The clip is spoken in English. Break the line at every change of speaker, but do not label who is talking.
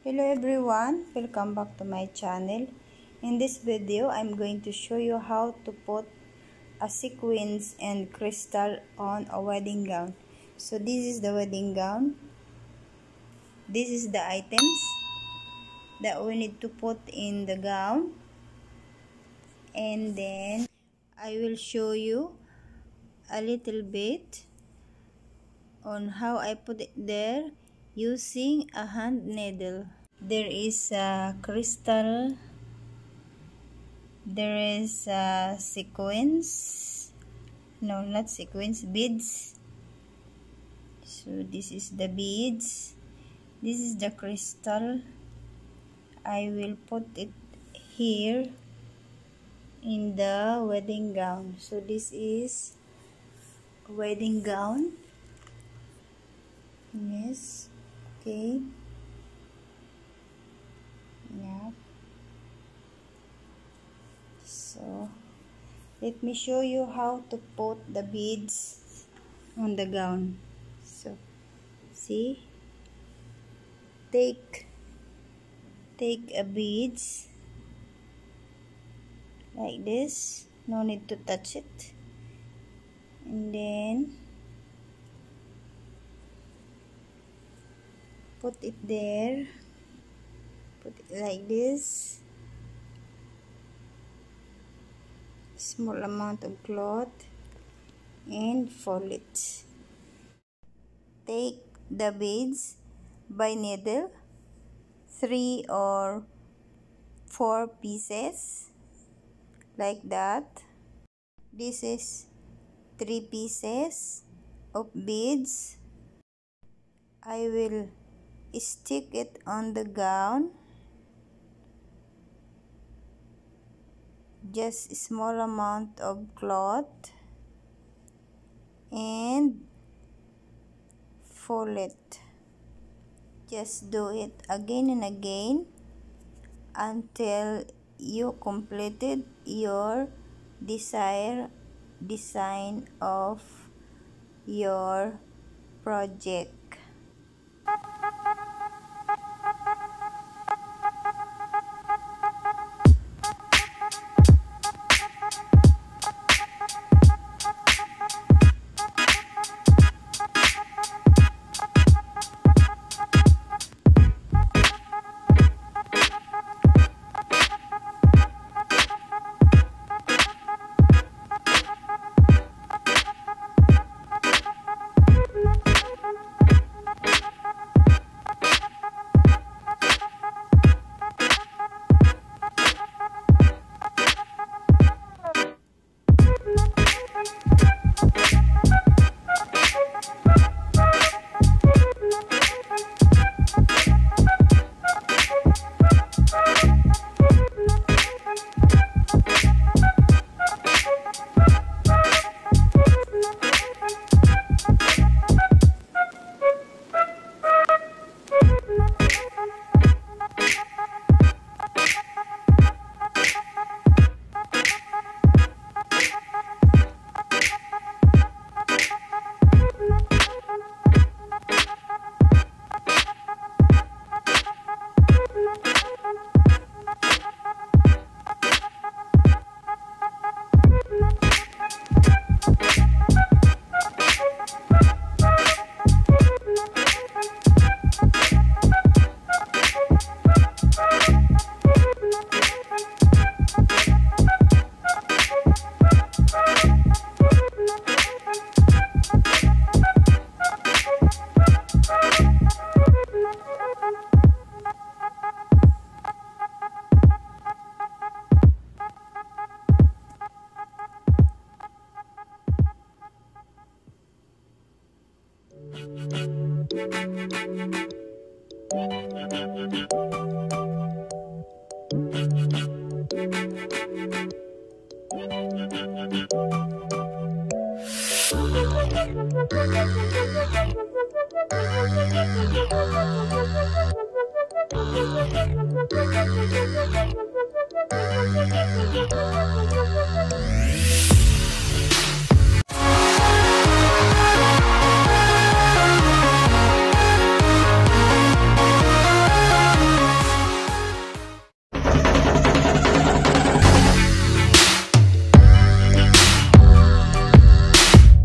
Hello everyone, welcome back to my channel. In this video, I'm going to show you how to put a sequins and crystal on a wedding gown. So this is the wedding gown. This is the items that we need to put in the gown. And then I will show you a little bit on how I put it there using a hand needle. There is a crystal, there is a sequins, no, not sequins, beads. So this is the beads, this is the crystal. I will put it here in the wedding gown. So this is a wedding gown. Yes, okay. Yeah. So let me show you how to put the beads on the gown. So see, take a beads like this, no need to touch it, and then put it there, put it like this, small amount of cloth, and fold it. Take the beads by needle, 3 or 4 pieces like that. This is 3 pieces of beads. I will stick it on the gown, just a small amount of cloth, and fold it. Just do it again and again until you completed your desired design of your project.